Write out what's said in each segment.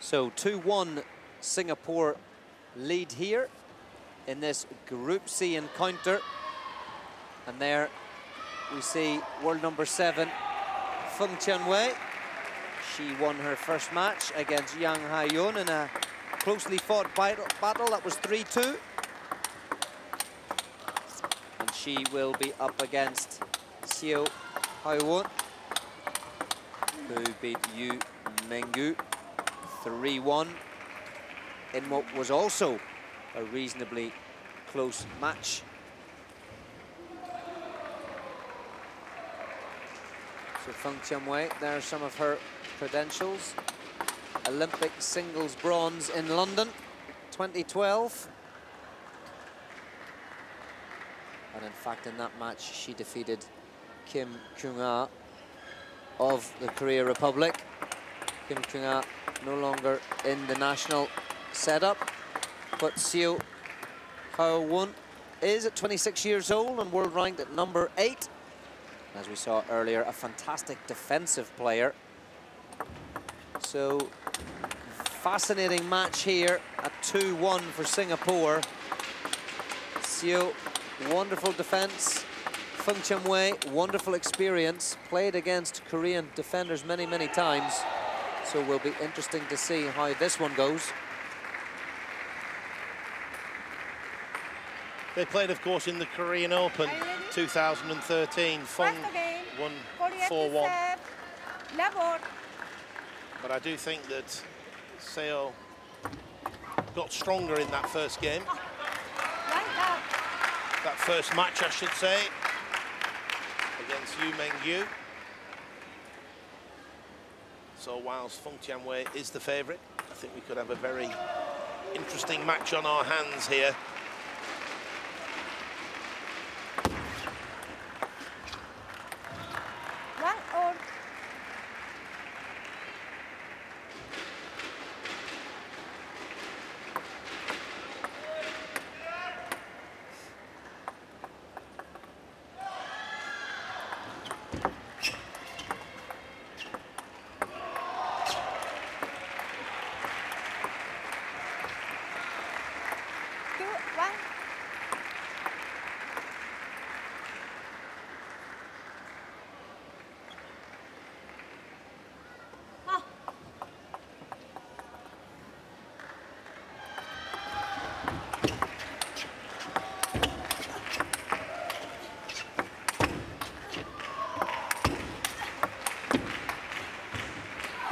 So 2-1 Singapore lead here in this Group C encounter. And there we see world number 7, FENG Tianwei. She won her first match against Yang Hyowon in a closely fought battle that was 3-2. And she will be up against Hyowon, who beat Yu Mengyu 3-1 in what was also a reasonably close match. So FENG Tianwei, there are some of her credentials. Olympic singles bronze in London, 2012. And in fact, in that match, she defeated Kim Kyung-ah of the Korea Republic. Kim Kyung-ah no longer in the national setup, but Hyowon is at 26 years old and world ranked at number 8. As we saw earlier, a fantastic defensive player. So, fascinating match here at 2-1 for Singapore. Wonderful defense. FENG Tianwei, wonderful experience. Played against Korean defenders many, many times. So it will be interesting to see how this one goes. They played, of course, in the Korean Open 2013. FENG won 4-1. But I do think that Seo got stronger in that first game. That first match, I should say, against Yu Mengyu. So whilst FENG Tianwei is the favourite, I think we could have a very interesting match on our hands here.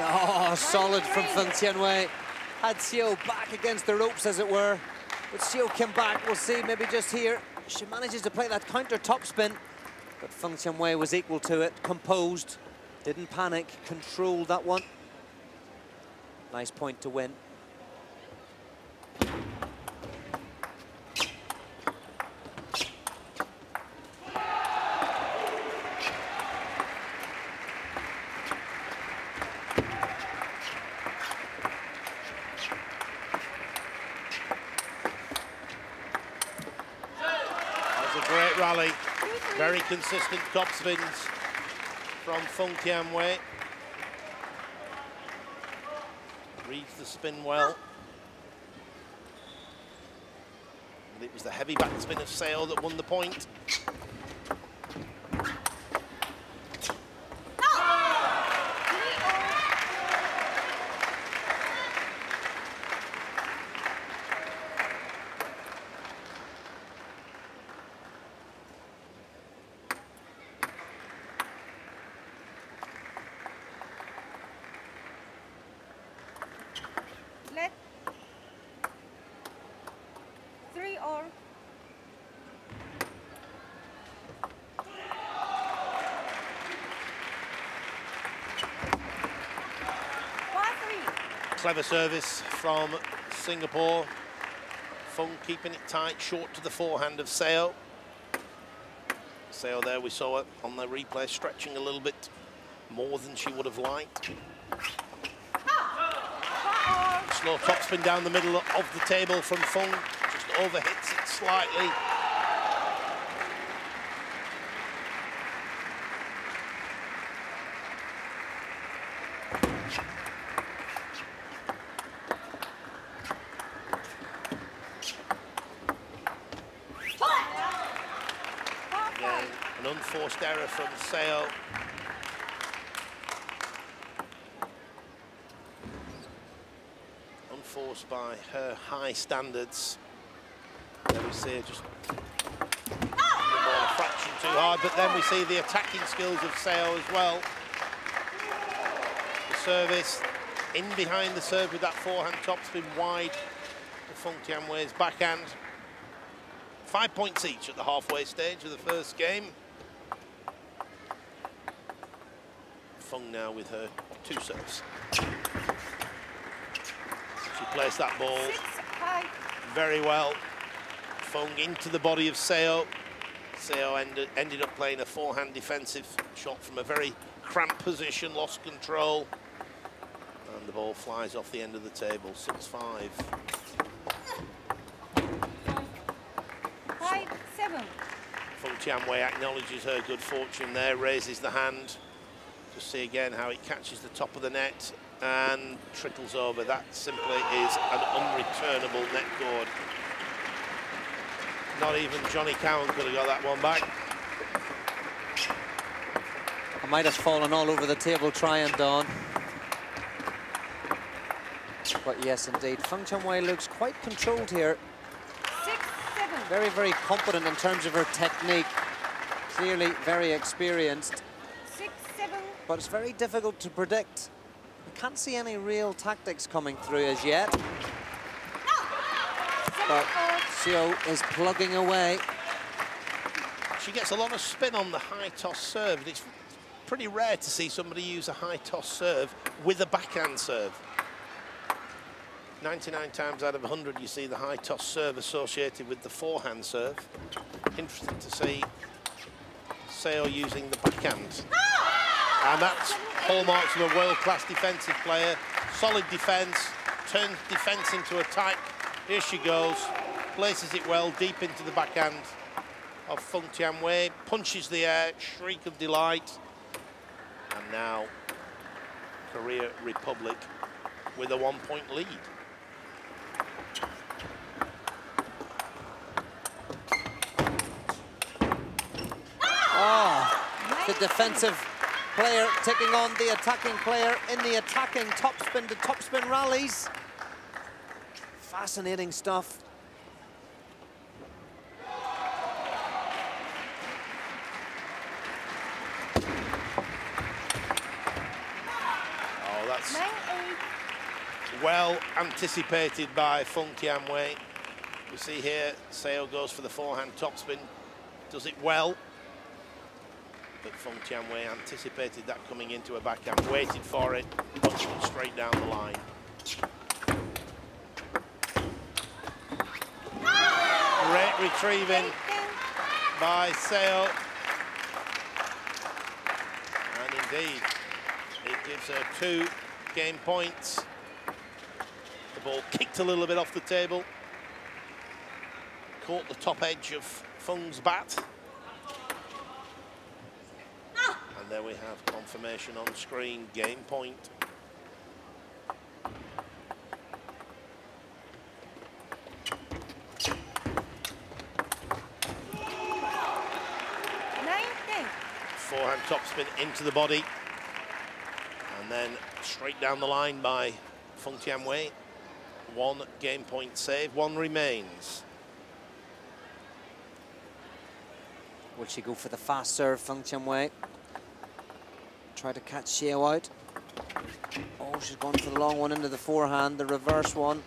Oh, solid from FENG Tianwei. Had Seo back against the ropes, as it were. But Seo came back, we'll see, maybe just here. She manages to play that counter topspin. But FENG Tianwei was equal to it, composed, didn't panic, controlled that one. Nice point to win. Great rally, very consistent top spins from FENG Tianwei. Reads the spin well. And it was the heavy backspin of Seo that won the point. Clever service from Singapore. FENG keeping it tight, short to the forehand of Seo. Seo there, we saw it on the replay, stretching a little bit more than she would have liked. Slow topspin down the middle of the table from FENG, just overhits it slightly. forced error from Seo. Unforced by her high standards. There we see her just a fraction too hard, but then we see the attacking skills of Seo as well. The service in behind the serve with that forehand topspin wide for Feng Tianwei's backhand. 5 points each at the halfway stage of the first game. Feng now with her 2 serves. She placed that ball very well. Feng into the body of Seo. Seo ended up playing a forehand defensive shot from a very cramped position, lost control. And the ball flies off the end of the table, 6-5. 5-7. Feng Tianwei acknowledges her good fortune there, raises the hand. Just see again how it catches the top of the net and trickles over. That simply is an unreturnable net cord. Not even Johnny Cowan could have got that one back. I might have fallen all over the table trying, Don. But yes, indeed, Feng Tianwei looks quite controlled here. 6-7. Very, very competent in terms of her technique. Clearly very experienced. 6-7. But it's very difficult to predict. I can't see any real tactics coming through as yet. But Seo is plugging away. She gets a lot of spin on the high toss serve. And it's pretty rare to see somebody use a high toss serve with a backhand serve. 99 times out of 100 you see the high toss serve associated with the forehand serve. Interesting to see Seo using the backhand. And that's hallmarks of a world-class defensive player. Solid defense, turns defense into attack. Here she goes, places it well deep into the backhand of Feng Tianwei, punches the air, shriek of delight. And now Korea Republic with a 1-point lead. Oh, the defensive player taking on the attacking player in the attacking topspin to topspin rallies. Fascinating stuff. Oh, that's well anticipated by Feng Tianwei. You see here, Seo goes for the forehand topspin, does it well. But Feng Tianwei anticipated that coming into a backhand, waited for it, punched it straight down the line. Great retrieving by Seo. And indeed, it gives her 2 game points. The ball kicked a little bit off the table. Caught the top edge of Feng's bat. And there we have confirmation on screen, game point. Forehand topspin into the body. And then straight down the line by Feng Tianwei. 1 game point save, 1 remains. Will she go for the fast serve, Feng Tianwei? Try to catch Seo out. Oh, she's gone for the long one into the forehand, the reverse one.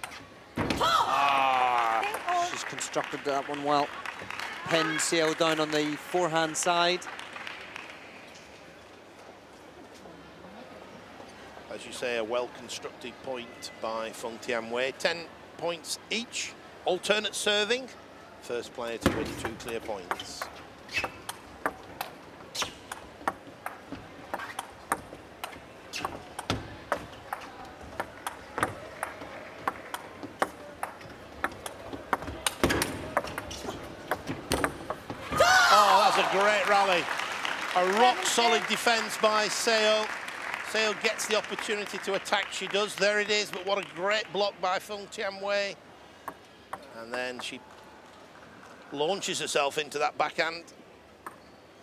Ah, she's constructed that one well. Pinned Seo down on the forehand side. As you say, a well-constructed point by Feng Tianwei. 10 points each. Alternate serving. First player to win 2 clear points. Oh, that's a great rally. A rock-solid defence by Seo. Seo gets the opportunity to attack, she does, there it is, but what a great block by Feng Tianwei. And then she launches herself into that backhand.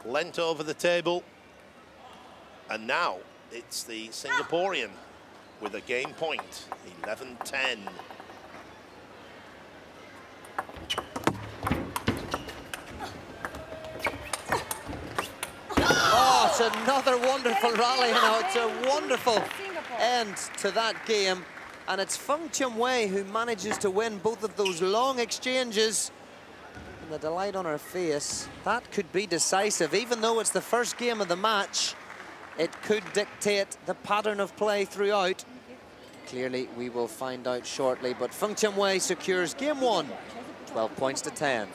Lent over the table. And now it's the Singaporean with a game point, 11-10. Oh, it's another wonderful rally. You know, it's a wonderful end to that game. And it's FENG Tianwei who manages to win both of those long exchanges. And the delight on her face, that could be decisive. Even though it's the first game of the match, it could dictate the pattern of play throughout. Clearly, we will find out shortly. But FENG Tianwei secures game 1, 12 points to 10.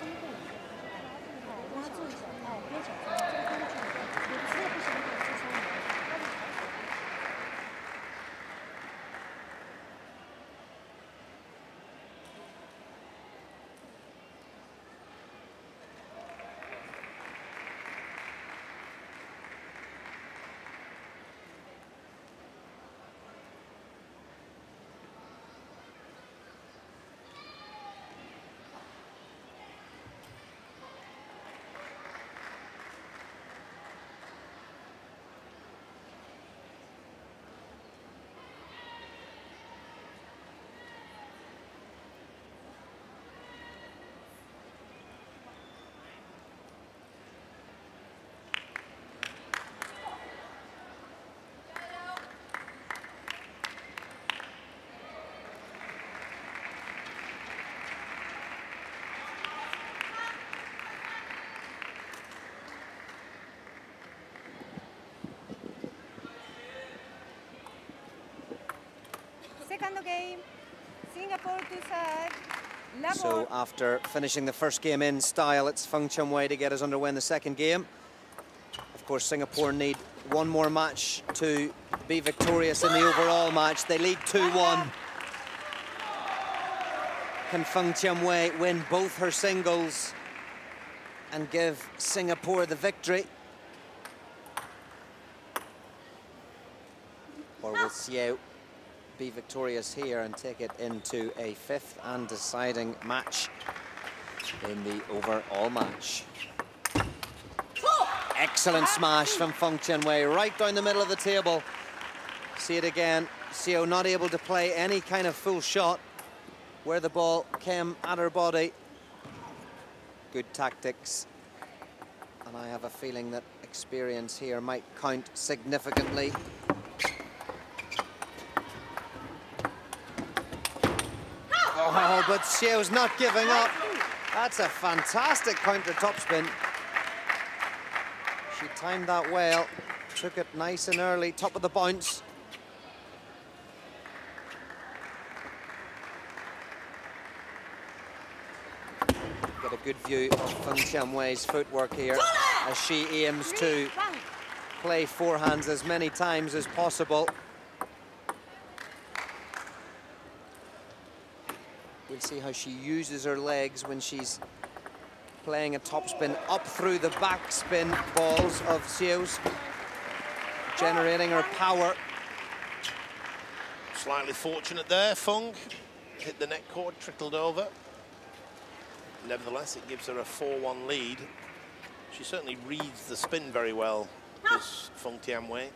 Second game, Singapore to serve. So after finishing the first game in style, it's FENG Tianwei to get us underway in the second game. Of course, Singapore need one more match to be victorious in the overall match. They lead 2-1. Can FENG Tianwei win both her singles and give Singapore the victory? Or will Xiao be victorious here and take it into a fifth and deciding match in the overall match? Excellent smash from FENG Tianwei, right down the middle of the table. See it again, Xiao not able to play any kind of full shot where the ball came at her body. Good tactics. And I have a feeling that experience here might count significantly. Oh, but Xiao's not giving up. That's a fantastic counter topspin. She timed that well, took it nice and early, top of the bounce. Get a good view of FENG Tianwei's footwork here as she aims to play forehands as many times as possible. We'll see how she uses her legs when she's playing a topspin up through the backspin balls of Xiao's, generating her power. Slightly fortunate there, FENG. Hit the net cord, trickled over. Nevertheless, it gives her a 4-1 lead. She certainly reads the spin very well, this FENG Tianwei.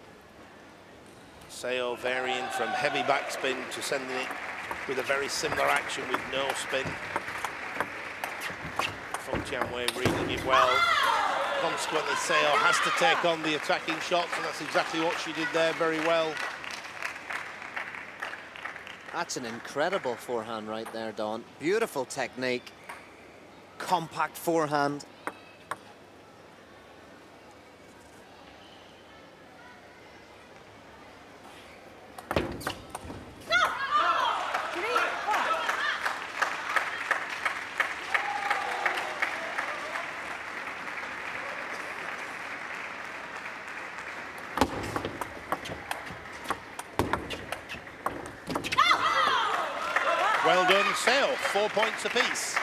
Seo varying from heavy backspin to sending it with a very similar action with no spin. FENG Tianwei reading it well. Consequently, Seo has to take on the attacking shots, and that's exactly what she did there very well. That's an incredible forehand right there, Dawn. Beautiful technique. Compact forehand. Well done, Seo. 4 points apiece.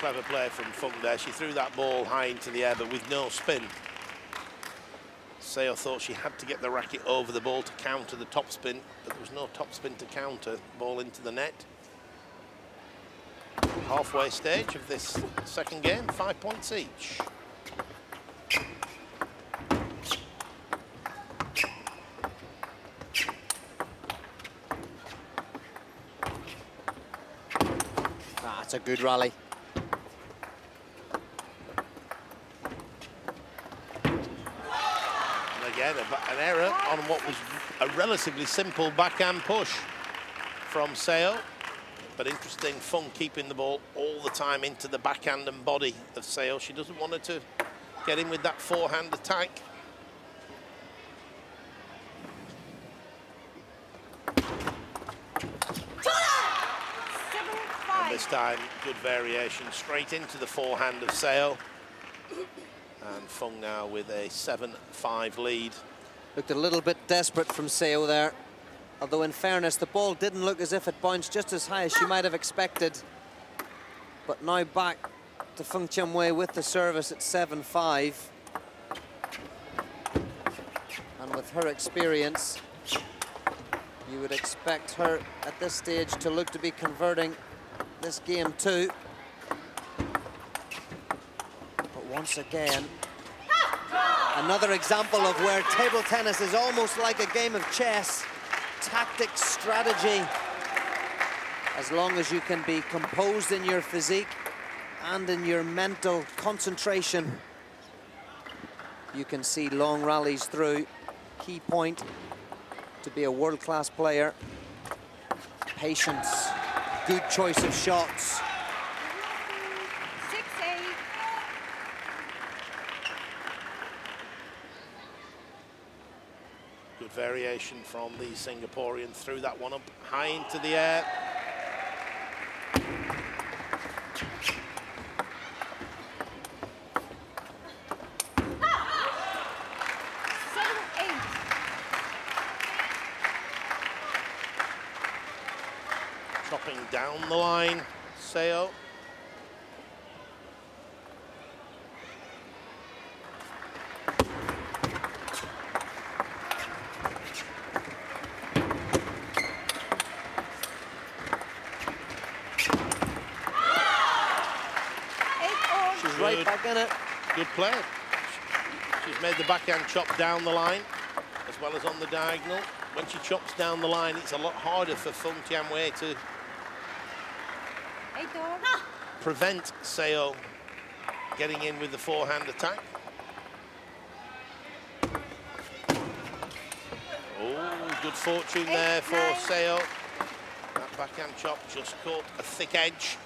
clever play from Feng there. She threw that ball high into the air, but with no spin. Seo thought she had to get the racket over the ball to counter the top spin, but there was no top spin to counter. Ball into the net. Halfway stage of this second game, 5 points each. That's a good rally. Again, an error on what was a relatively simple backhand push from Seo. But interesting, Feng keeping the ball all the time into the backhand and body of Seo. She doesn't want her to get in with that forehand attack. And this time, good variation, straight into the forehand of Seo. And Feng now with a 7-5 lead. Looked a little bit desperate from Seo there. Although in fairness, the ball didn't look as if it bounced just as high as she might have expected. But now back to Feng Tianwei with the service at 7-5. And with her experience, you would expect her at this stage to look to be converting this game too. But once again, another example of where table tennis is almost like a game of chess. Tactics, strategy. As long as you can be composed in your physique and in your mental concentration, you can see long rallies through. Key point to be a world-class player. Patience, good choice of shots. 6-8. Good variation from the Singaporean, threw that one up high into the air. Chopping down the line, Seo. Right back in it. Good play. She's made the backhand chop down the line as well as on the diagonal. When she chops down the line, it's a lot harder for Feng Tianwei to prevent Seo getting in with the forehand attack. Oh, good fortune there for Seo. That backhand chop just caught a thick edge.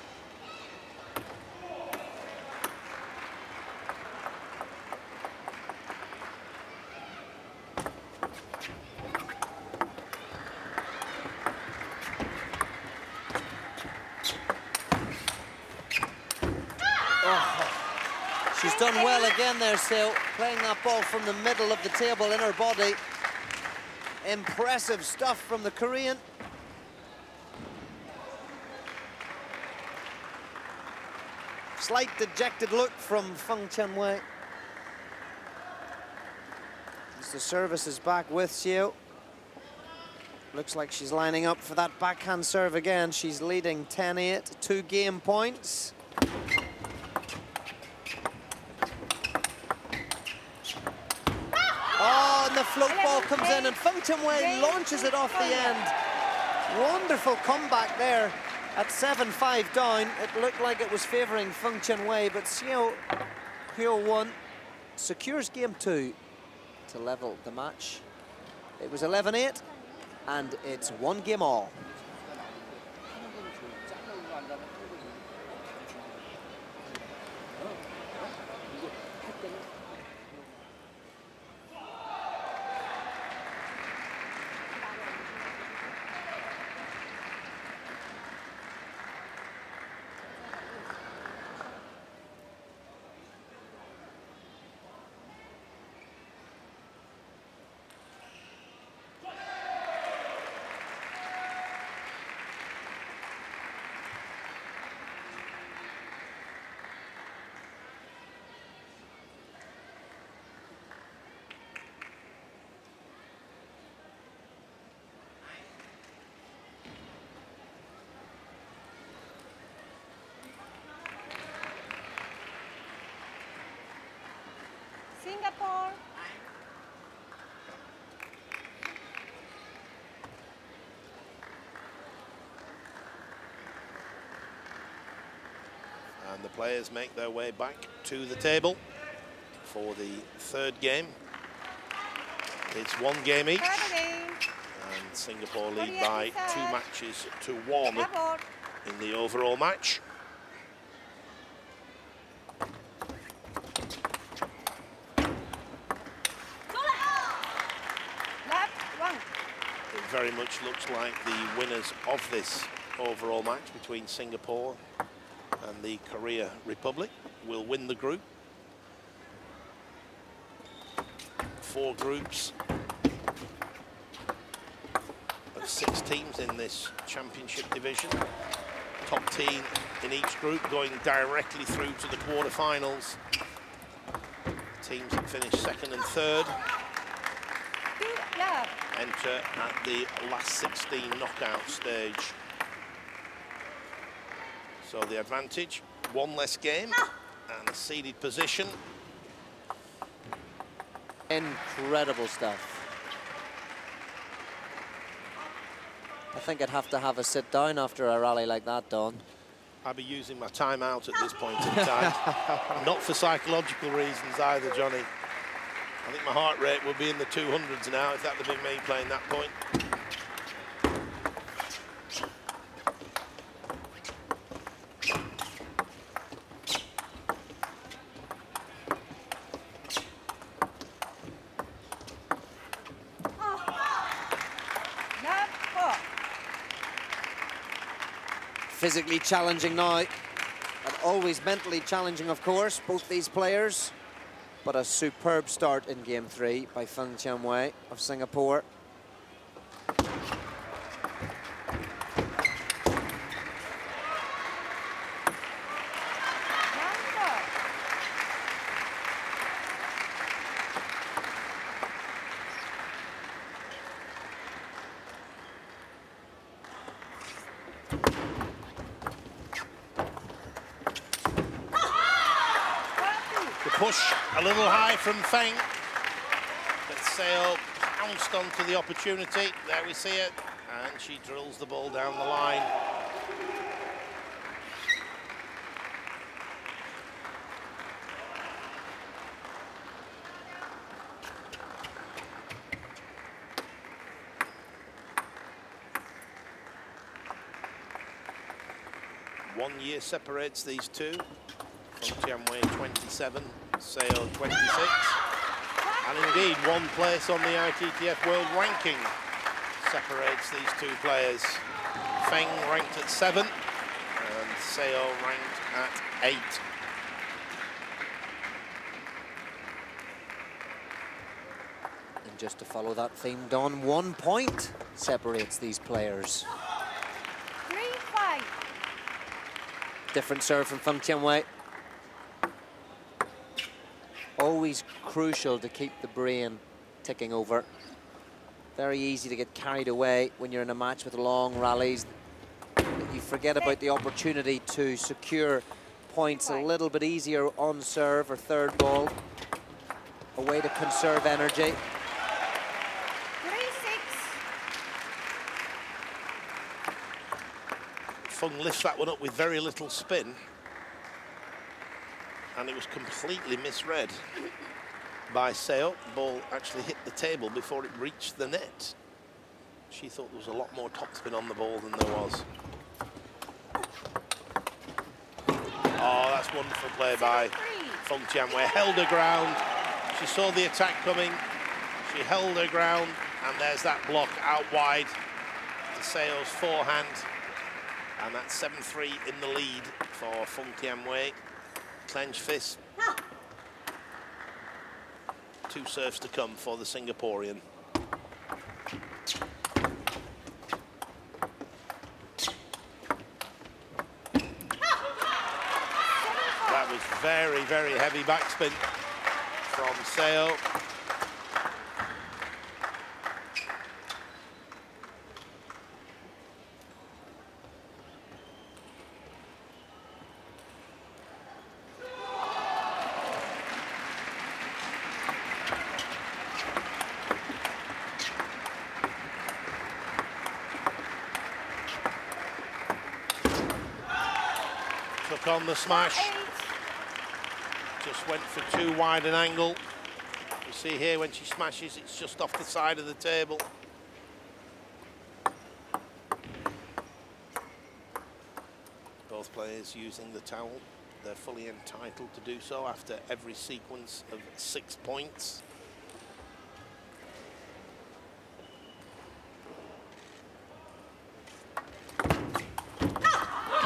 She's done well again there, Seo, playing that ball from the middle of the table in her body. Impressive stuff from the Korean. Slight dejected look from Feng Tianwei. As the service is back with Seo. Looks like she's lining up for that backhand serve again. She's leading 10-8, 2 game points. Oh, and the float ball comes in and Feng Tianwei launches it off the end. Wonderful comeback there at 7-5 down. It looked like it was favouring Feng Tianwei, but Hyowon secures game 2 to level the match. It was 11-8, and it's 1 game all. Singapore. And the players make their way back to the table for the third game. It's one game each. And Singapore lead by 2 matches to 1 in the overall match. It very much looks like the winners of this overall match between Singapore and the Korea Republic will win the group. 4 groups of 6 teams in this championship division. Top team in each group going directly through to the quarterfinals. Teams that finish 2nd and 3rd enter at the last 16 knockout stage. So the advantage, 1 less game and a seeded position. Incredible stuff. I think I'd have to have a sit down after a rally like that, Don. I'll be using my timeout at this point in time. Not for psychological reasons either, Johnny. I think my heart rate will be in the 200s now if that had been me playing that point. Physically challenging now, and always mentally challenging, of course, both these players. But a superb start in game 3 by FENG Tianwei of Singapore. Push a little high from Feng, but Seo pounced onto the opportunity. There we see it, and she drills the ball down the line. One year separates these two. Tianwei 27, Seo 26, and indeed 1 place on the ITTF World Ranking separates these 2 players. Feng ranked at 7 and Seo ranked at 8. And just to follow that theme, Don, 1 point separates these players. 3-5. Different serve from FENG Tianwei. Always crucial to keep the brain ticking over. Very easy to get carried away when you're in a match with long rallies. You forget about the opportunity to secure points a little bit easier on serve or third ball. A way to conserve energy. 3-6. Feng lifts that one up with very little spin. And it was completely misread by Seo. The ball actually hit the table before it reached the net. She thought there was a lot more topspin on the ball than there was. Oh, that's wonderful play by FENG Tianwei. Held her ground. She saw the attack coming. She held her ground, and there's that block out wide to Seo's forehand. And that's 7-3 in the lead for FENG Tianwei. Clenched fist. 2 serves to come for the Singaporean. That was very, very heavy backspin from Seo. Took on the smash. 8. Just went for too wide an angle. You see here when she smashes, it's just off the side of the table. Both players using the towel. They're fully entitled to do so after every sequence of 6 points.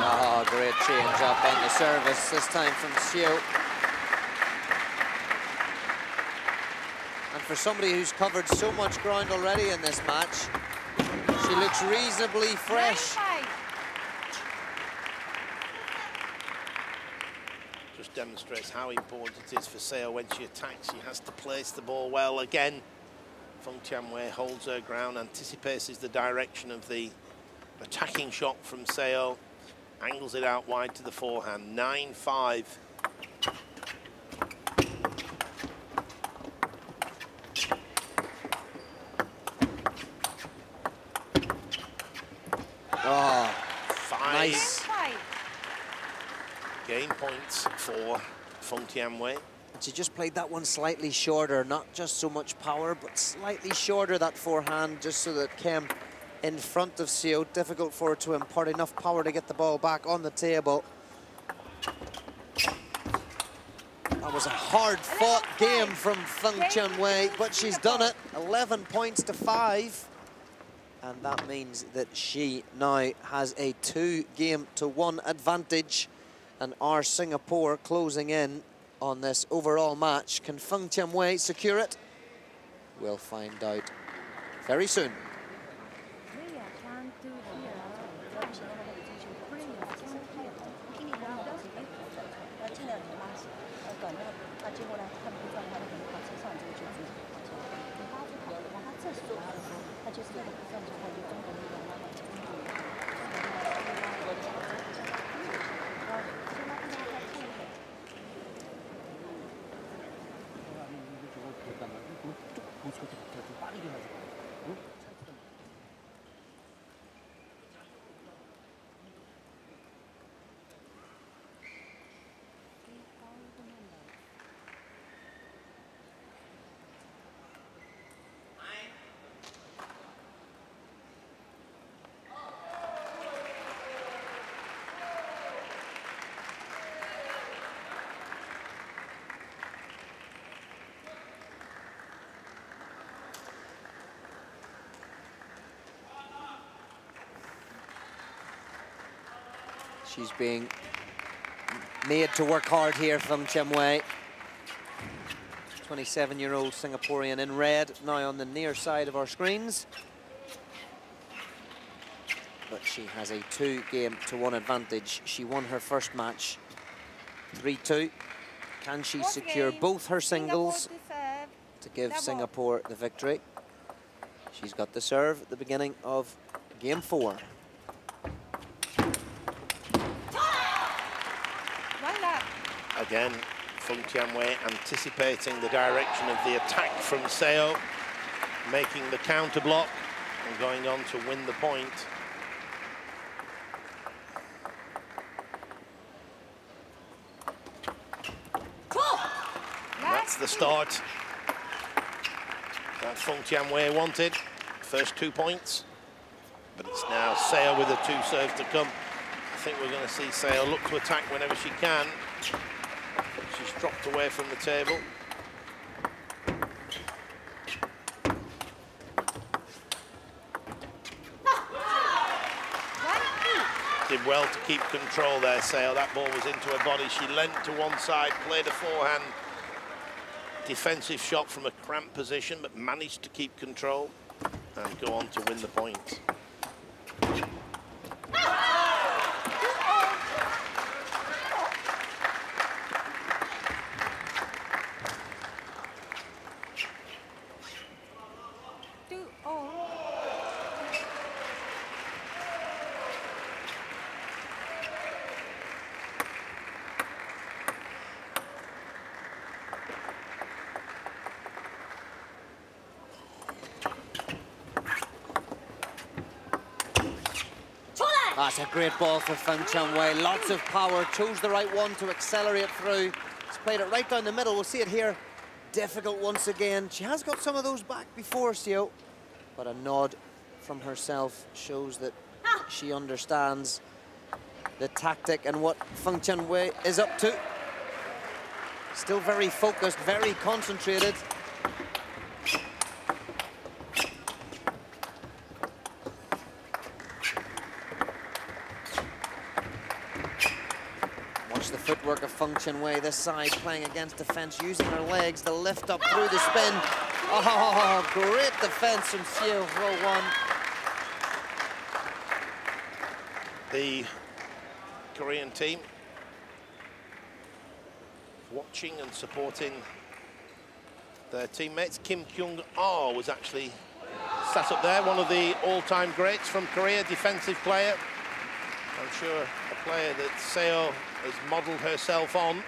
Oh, great change up on the service, this time from Xiu. And for somebody who's covered so much ground already in this match, she looks reasonably fresh. 9-5. Just demonstrates how important it is for Seo when she attacks. She has to place the ball well. Again, Feng Tianwei holds her ground, anticipates the direction of the attacking shot from Seo, angles it out wide to the forehand. 9-5. Oh, 5. nice. 5. Gain points for Feng Tianwei. She just played that one slightly shorter, not just so much power, but slightly shorter, that forehand, just so that came in front of Xiu. Difficult for her to impart enough power to get the ball back on the table. That was a hard-fought game from Feng Tianwei, but she's done it. 11 points to 5. And that means that she now has a 2-game-to-1 advantage. And our Singapore closing in on this overall match. Can Feng Tianwei secure it? We'll find out very soon. She's being made to work hard here from Tianwei. 27-year-old Singaporean in red, now on the near side of our screens. But she has a 2-game-to-1 advantage. She won her first match 3-2. Can she secure both her singles to give Singapore the victory? She's got the serve at the beginning of game 4. Again, Feng Tianwei anticipating the direction of the attack from Seo, making the counter block and going on to win the point. That's the start that Feng Tianwei wanted. First 2 points, but it's now Seo with the 2 serves to come. I think we're going to see Seo look to attack whenever she can. She's dropped away from the table. Did well to keep control there, Seo. That ball was into her body. She leant to one side, played a forehand defensive shot from a cramped position, but managed to keep control and go on to win the point. That's a great ball for FENG Tianwei. Lots of power, chose the right one to accelerate through. He's played it right down the middle. We'll see it here. Difficult once again. She has got some of those back before, Seo. But a nod from herself shows that she understands the tactic and what FENG Tianwei is up to. Still very focused, very concentrated. Watch the footwork of FENG Tianwei this side, playing against defense, using her legs to lift up through the spin. Oh, great defense from Seo, row one. The Korean team watching and supporting their teammates. Kim Kyung-ah was actually sat up there, one of the all-time greats from Korea, defensive player. I'm sure a player that Seo has modelled herself on.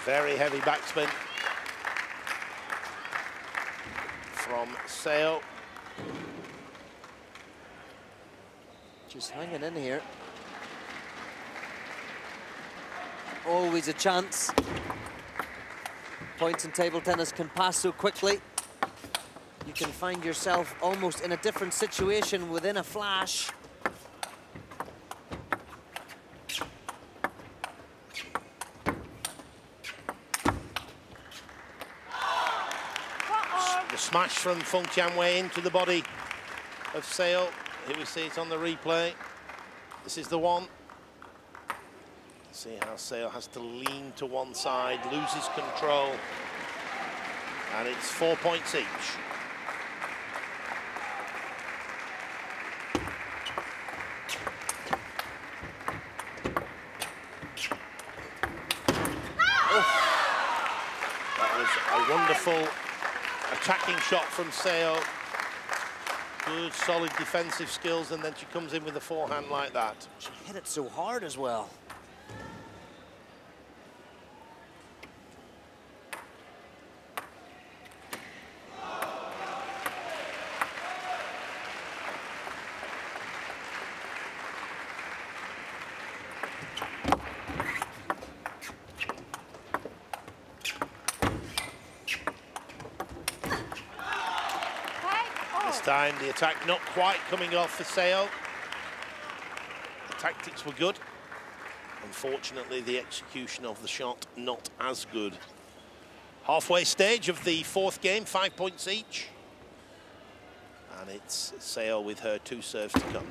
Very heavy backspin from Seo. Just hanging in here. Always a chance. Points in table tennis can pass so quickly. You can find yourself almost in a different situation within a flash. The smash from FENG Tianwei into the body of Seo. Here we see it on the replay. This is the one. See how Seo has to lean to one side, loses control. And it's 4 points each. That was a wonderful attacking shot from Seo. Good, solid defensive skills, and then she comes in with a forehand like that. She hit it so hard as well. Time the attack not quite coming off for Seo. The tactics were good. Unfortunately, the execution of the shot not as good. Halfway stage of the fourth game, 5 points each. And it's Seo with her two serves to come.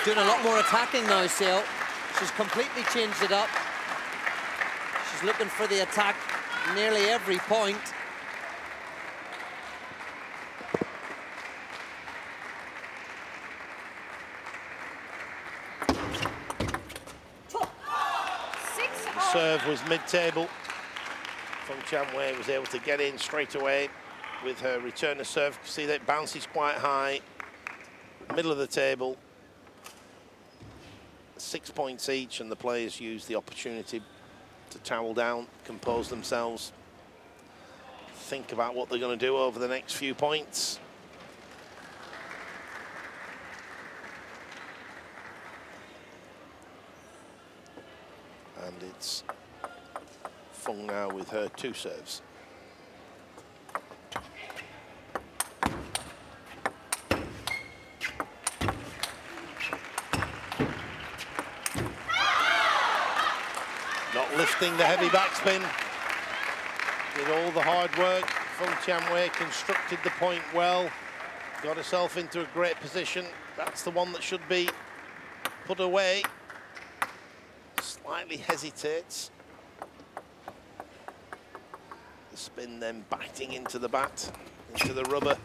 Doing a lot more attacking now, Seo. She's completely changed it up. She's looking for the attack nearly every point. The serve was mid-table. FENG Tianwei was able to get in straight away with her returner serve. See that it bounces quite high. Middle of the table. 6 points each, and the players use the opportunity to towel down, compose themselves, think about what they're going to do over the next few points. And it's FENG now with her two serves. Not lifting the heavy backspin. Did all the hard work. FENG Tianwei constructed the point well. Got herself into a great position. That's the one that should be put away. Slightly hesitates. The spin then biting into the bat, into the rubber.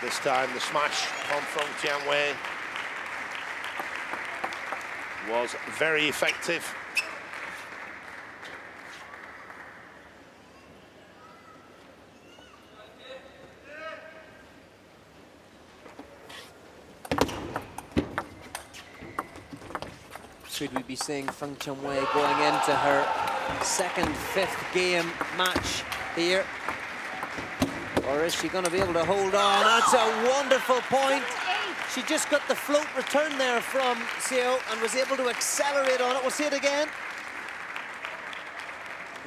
This time the smash from FENG Tianwei. was very effective. Should we be seeing Feng Tianwei going into her second, fifth game match here? Or is she going to be able to hold on? That's a wonderful point. She just got the float return there from Seo and was able to accelerate on it. We'll see it again.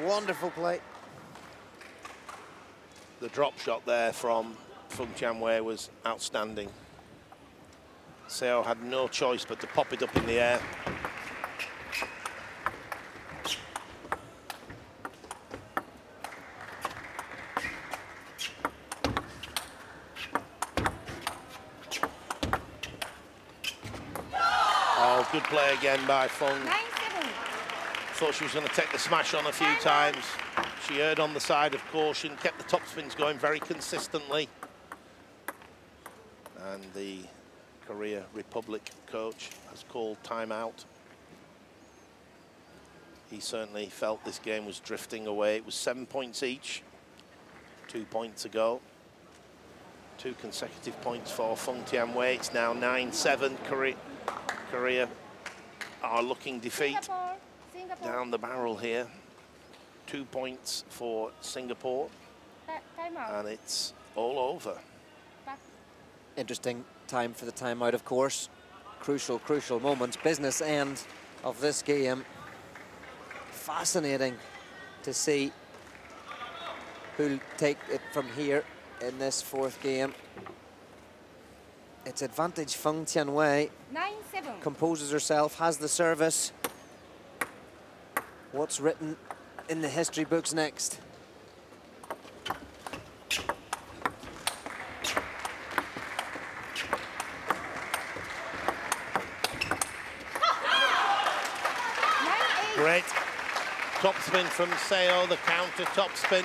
Wonderful play. The drop shot there from Feng Tianwei was outstanding. Seo had no choice but to pop it up in the air. Oh, good play again by Feng. 9-7. Thought she was going to take the smash on a few times. She erred on the side of caution, kept the top spins going very consistently. And the Korea Republic coach has called timeout. He certainly felt this game was drifting away. It was 7 points each, 2 points ago. 2 consecutive points for Feng Tianwei. It's now 9-7. Korea are looking defeat Singapore. down the barrel here. 2 points for Singapore, Timeout. and it's all over. Interesting time for the timeout, of course. Crucial, crucial moments. Business end of this game. Fascinating to see who'll take it from here in this fourth game. It's advantage Feng Tianwei. 9-7. Composes herself, has the service. What's written in the history books next? Great topspin from Seo, the counter topspin.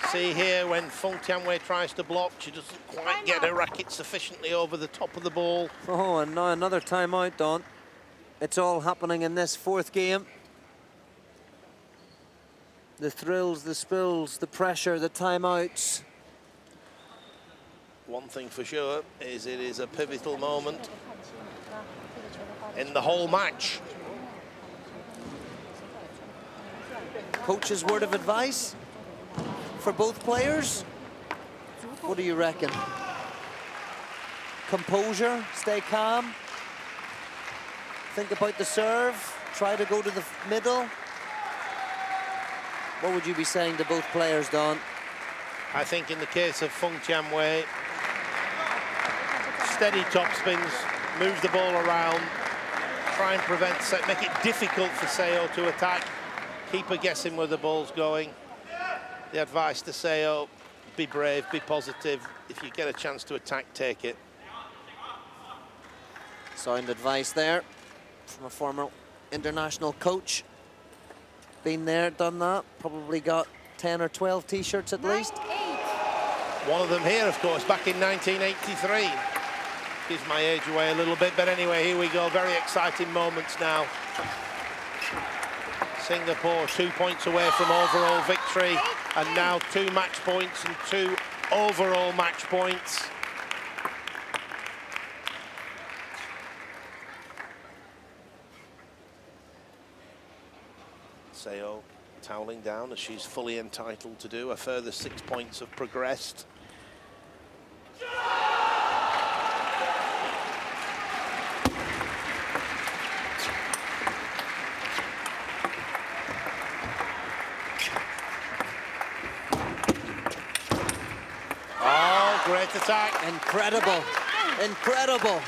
See here, when Feng Tianwei tries to block, she doesn't quite get her racket sufficiently over the top of the ball. Oh, and now another timeout, Don. It's all happening in this fourth game. The thrills, the spills, the pressure, the timeouts. One thing for sure is it is a pivotal moment in the whole match. Coach's word of advice for both players? What do you reckon? Composure, stay calm. Think about the serve, try to go to the middle. What would you be saying to both players, Don? I think in the case of Feng Tianwei, steady top spins, move the ball around, try and prevent, make it difficult for Seo to attack, keep her guessing where the ball's going. The advice to Seo, be brave, be positive. If you get a chance to attack, take it. Sound advice there from a former international coach. Been there, done that, probably got 10 or 12 T-shirts at least. 9-8. One of them here, of course, back in 1983. Gives my age away a little bit, but anyway, here we go. Very exciting moments now. Singapore 2 points away from overall victory, and now 2 match points and 2 overall match points. Seo toweling down, as she's fully entitled to do. A further 6 points have progressed. Oh, great attack. Incredible, incredible.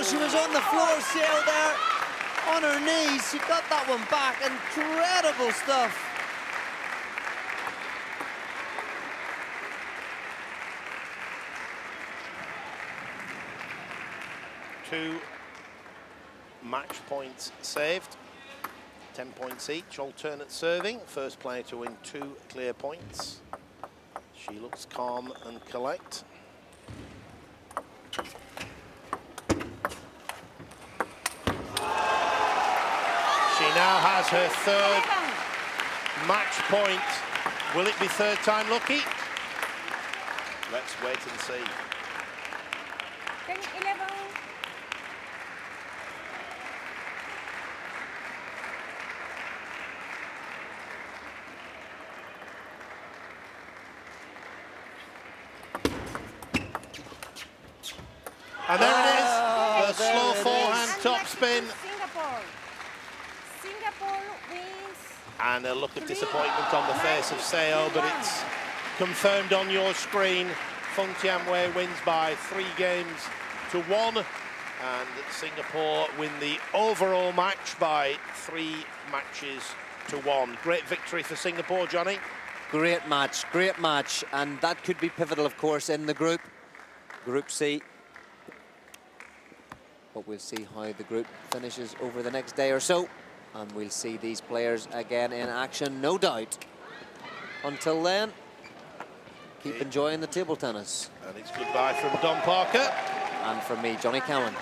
She was on her knees. She got that one back. Incredible stuff. Two match points saved. 10 points each, alternate serving. First player to win 2 clear points. She looks calm and collect. She now has her 3rd match point. Will it be 3rd time lucky? Let's wait and see. 10-11. And there it is, the there slow it forehand is. topspin. Singapore. Singapore wins. And a look of disappointment on the face of Seo, but it's confirmed on your screen. FENG Tianwei wins by 3 games to 1. And Singapore win the overall match by 3 matches to 1. Great victory for Singapore, Johnny. Great match, and that could be pivotal, of course, in the group. Group C. But we'll see how the group finishes over the next day or so. And we'll see these players again in action, no doubt. Until then, keep enjoying the table tennis. And it's goodbye from Don Parker. And from me, Johnny Cowan.